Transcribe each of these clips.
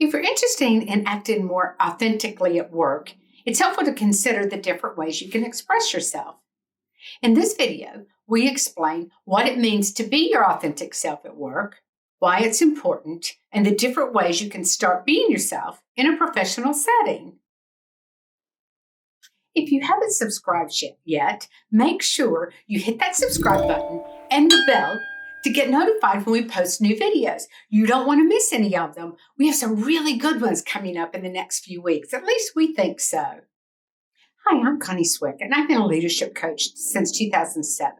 If you're interested in acting more authentically at work, it's helpful to consider the different ways you can express yourself. In this video, we explain what it means to be your authentic self at work, why it's important, and the different ways you can start being yourself in a professional setting. If you haven't subscribed yet, make sure you hit that subscribe button and the bell to get notified when we post new videos. You don't want to miss any of them. We have some really good ones coming up in the next few weeks. At least we think so. Hi, I'm Cwik, and I've been a leadership coach since 2007.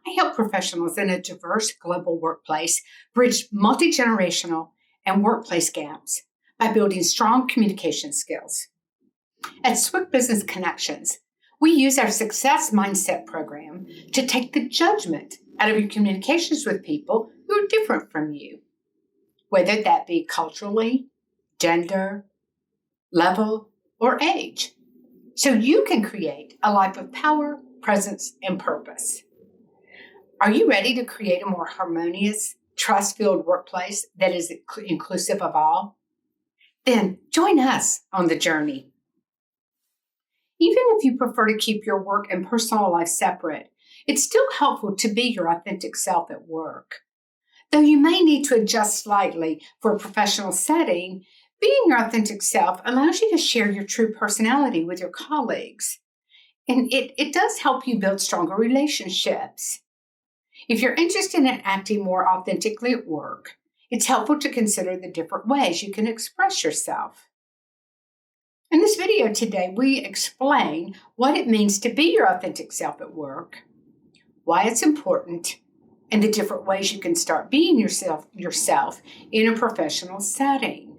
I help professionals in a diverse global workplace bridge multi-generational and workplace gaps by building strong communication skills. At Cwik Business Connections, we use our Success Mindset program to take the judgment out of your communications with people who are different from you, whether that be culturally, gender, level, or age, so you can create a life of power, presence, and purpose. Are you ready to create a more harmonious, trust-filled workplace that is inclusive of all? Then join us on the journey. Even if you prefer to keep your work and personal life separate, it's still helpful to be your authentic self at work. Though you may need to adjust slightly for a professional setting, being your authentic self allows you to share your true personality with your colleagues. And it does help you build stronger relationships. If you're interested in acting more authentically at work, it's helpful to consider the different ways you can express yourself. In this video today, we explain what it means to be your authentic self at work, why it's important, and the different ways you can start being yourself in a professional setting.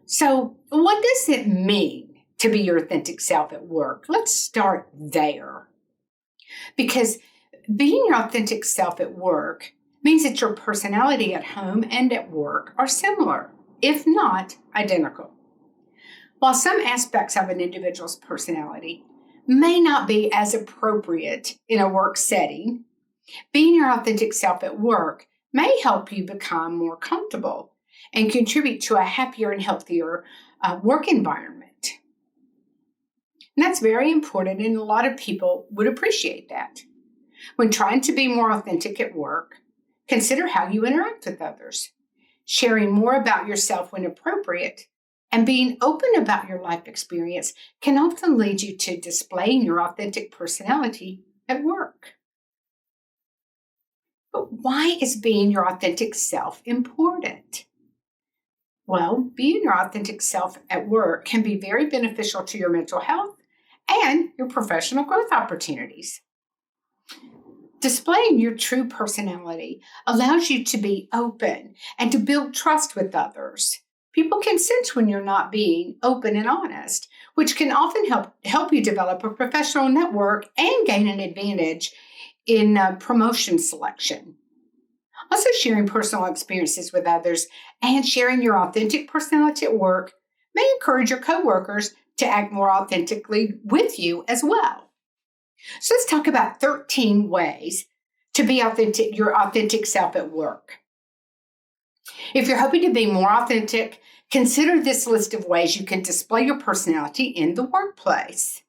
So, what does it mean to be your authentic self at work? Let's start there. Because being your authentic self at work means that your personality at home and at work are similar, if not identical. While some aspects of an individual's personality may not be as appropriate in a work setting, being your authentic self at work may help you become more comfortable and contribute to a happier and healthier work environment. And that's very important, and a lot of people would appreciate that. When trying to be more authentic at work, consider how you interact with others. Sharing more about yourself when appropriate and being open about your life experience can often lead you to displaying your authentic personality at work. But why is being your authentic self important? Well, being your authentic self at work can be very beneficial to your mental health and your professional growth opportunities. Displaying your true personality allows you to be open and to build trust with others. People can sense when you're not being open and honest, which can often help you develop a professional network and gain an advantage in promotion selection. Also, sharing personal experiences with others and sharing your authentic personality at work may encourage your coworkers to act more authentically with you as well. So let's talk about 13 ways to be your authentic self at work. If you're hoping to be more authentic, consider this list of ways you can display your personality in the workplace.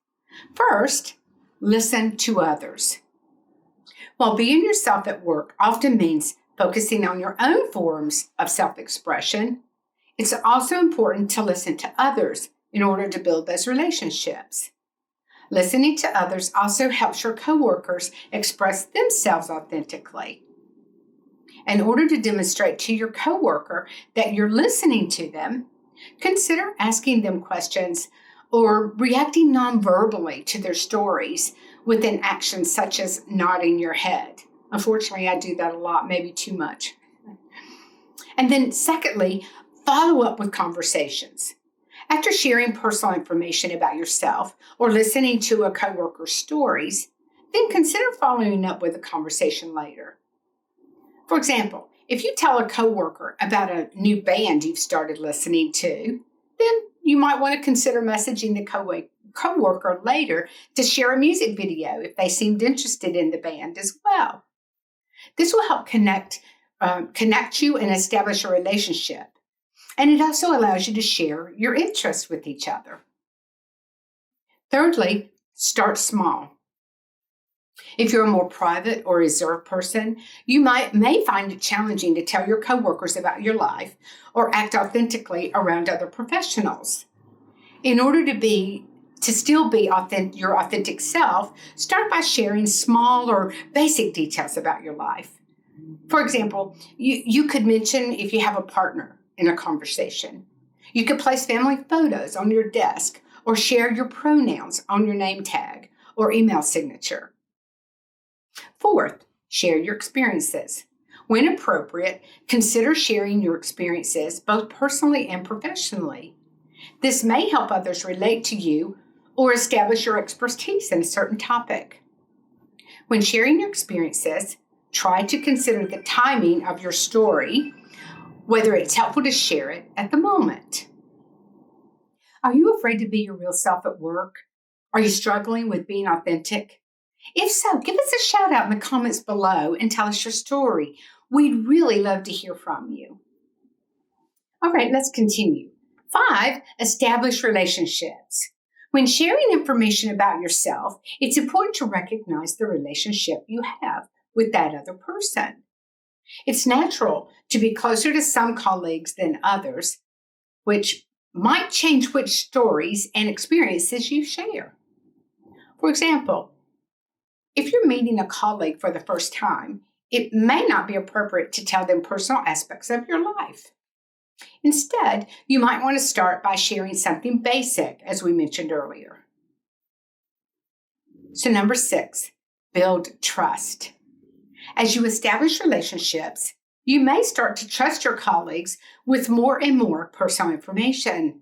First, listen to others. While being yourself at work often means focusing on your own forms of self-expression, it's also important to listen to others in order to build those relationships. Listening to others also helps your coworkers express themselves authentically. In order to demonstrate to your coworker that you're listening to them, consider asking them questions or reacting non-verbally to their stories with an action such as nodding your head. Unfortunately, I do that a lot, maybe too much. And then secondly, follow up with conversations. After sharing personal information about yourself or listening to a coworker's stories, then consider following up with a conversation later. For example, if you tell a coworker about a new band you've started listening to, then you might want to consider messaging the coworker later to share a music video if they seemed interested in the band as well. This will help connect you and establish a relationship. And it also allows you to share your interests with each other. Thirdly, start small. If you're a more private or reserved person, you may find it challenging to tell your coworkers about your life or act authentically around other professionals. In order to still be your authentic self, start by sharing small or basic details about your life. For example, you could mention if you have a partner in a conversation. You could place family photos on your desk or share your pronouns on your name tag or email signature. Fourth, share your experiences. When appropriate, consider sharing your experiences both personally and professionally. This may help others relate to you or establish your expertise in a certain topic. When sharing your experiences, try to consider the timing of your story, whether it's helpful to share it at the moment. Are you afraid to be your real self at work? Are you struggling with being authentic? If so, give us a shout out in the comments below and tell us your story. We'd really love to hear from you. All right, let's continue. 5, establish relationships. When sharing information about yourself, it's important to recognize the relationship you have with that other person. It's natural to be closer to some colleagues than others, which might change which stories and experiences you share. For example, if you're meeting a colleague for the first time, it may not be appropriate to tell them personal aspects of your life. Instead, you might want to start by sharing something basic, as we mentioned earlier. So number 6, build trust. As you establish relationships, you may start to trust your colleagues with more and more personal information.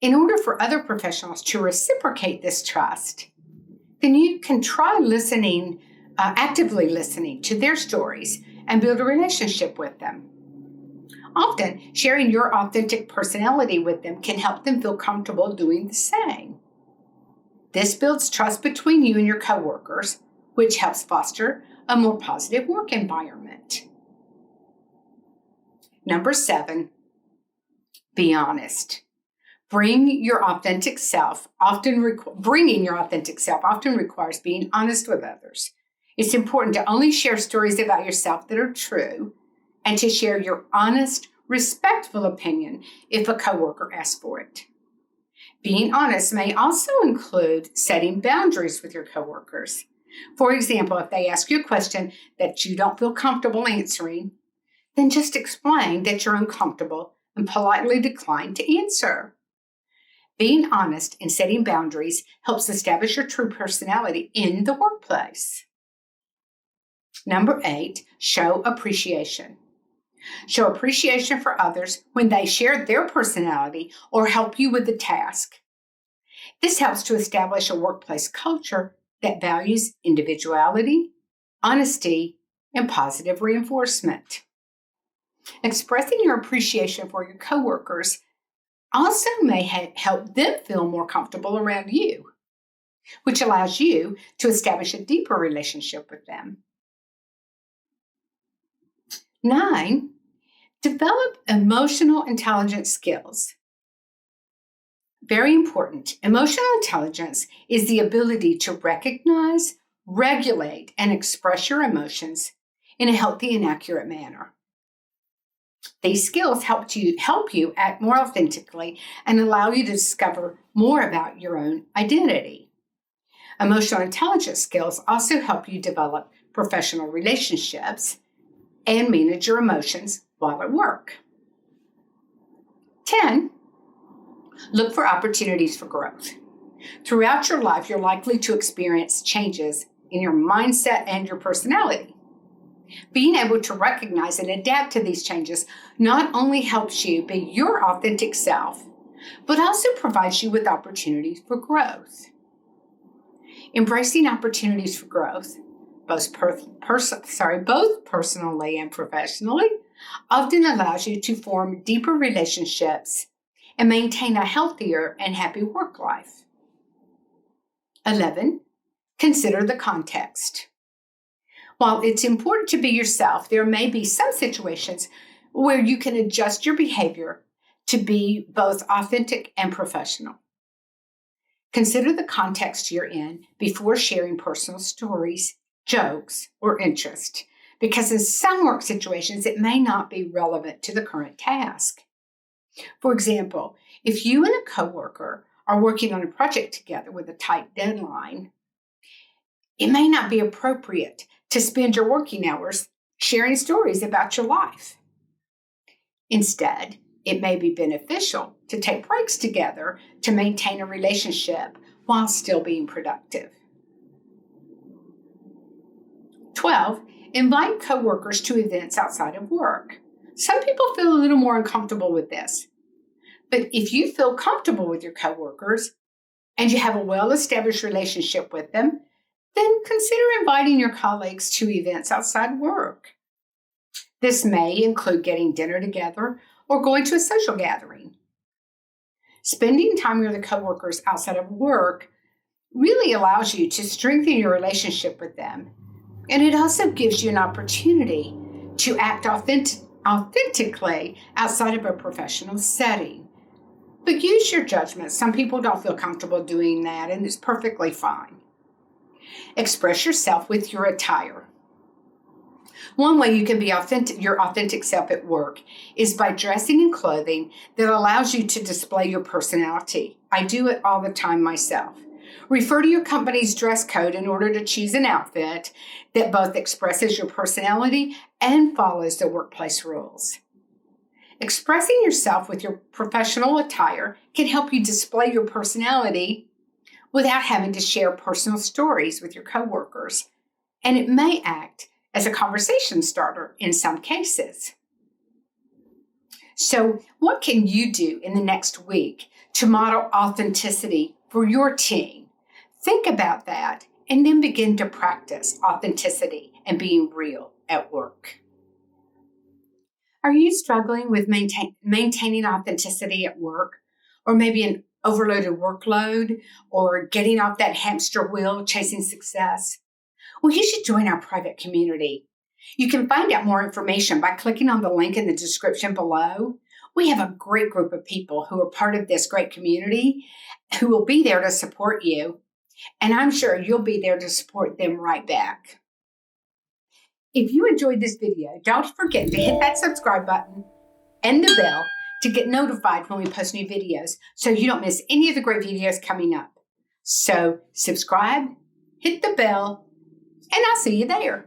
In order for other professionals to reciprocate this trust, then you can try actively listening to their stories and build a relationship with them. Often, sharing your authentic personality with them can help them feel comfortable doing the same. This builds trust between you and your coworkers, which helps foster a more positive work environment. Number 7, be honest. Bringing your authentic self often requires being honest with others. It's important to only share stories about yourself that are true and to share your honest, respectful opinion if a coworker asks for it. Being honest may also include setting boundaries with your coworkers. For example, if they ask you a question that you don't feel comfortable answering, then just explain that you're uncomfortable and politely decline to answer. Being honest and setting boundaries helps establish your true personality in the workplace. Number 8, show appreciation. Show appreciation for others when they share their personality or help you with the task. This helps to establish a workplace culture that values individuality, honesty, and positive reinforcement. Expressing your appreciation for your coworkers also may help them feel more comfortable around you, which allows you to establish a deeper relationship with them. 9, develop emotional intelligence skills. Very important. Emotional intelligence is the ability to recognize, regulate, and express your emotions in a healthy and accurate manner. These skills help you act more authentically and allow you to discover more about your own identity. Emotional intelligence skills also help you develop professional relationships and manage your emotions while at work. 10, look for opportunities for growth. Throughout your life, you're likely to experience changes in your mindset and your personality. Being able to recognize and adapt to these changes not only helps you be your authentic self, but also provides you with opportunities for growth. Embracing opportunities for growth, both personally and professionally, often allows you to form deeper relationships and maintain a healthier and happy work life. 11, consider the context. While it's important to be yourself, there may be some situations where you can adjust your behavior to be both authentic and professional. Consider the context you're in before sharing personal stories, jokes, or interest, because in some work situations, it may not be relevant to the current task. For example, if you and a coworker are working on a project together with a tight deadline, it may not be appropriate to spend your working hours sharing stories about your life. Instead, it may be beneficial to take breaks together to maintain a relationship while still being productive. 12, invite coworkers to events outside of work. Some people feel a little more uncomfortable with this. But if you feel comfortable with your coworkers and you have a well-established relationship with them, then consider inviting your colleagues to events outside work. This may include getting dinner together or going to a social gathering. Spending time with the coworkers outside of work really allows you to strengthen your relationship with them, and it also gives you an opportunity to act authentically outside of a professional setting. But use your judgment. Some people don't feel comfortable doing that, and it's perfectly fine. Express yourself with your attire. One way you can be your authentic self at work is by dressing in clothing that allows you to display your personality. I do it all the time myself. Refer to your company's dress code in order to choose an outfit that both expresses your personality and follows the workplace rules. Expressing yourself with your professional attire can help you display your personality without having to share personal stories with your coworkers, and it may act as a conversation starter in some cases. So, what can you do in the next week to model authenticity for your team? Think about that and then begin to practice authenticity and being real at work. Are you struggling with maintaining authenticity at work, or maybe an overloaded workload, or getting off that hamster wheel chasing success? Well, you should join our private community. You can find out more information by clicking on the link in the description below. We have a great group of people who are part of this great community who will be there to support you, and I'm sure you'll be there to support them right back. If you enjoyed this video, don't forget to hit that subscribe button and the bell to get notified when we post new videos so you don't miss any of the great videos coming up. So subscribe, hit the bell, and I'll see you there.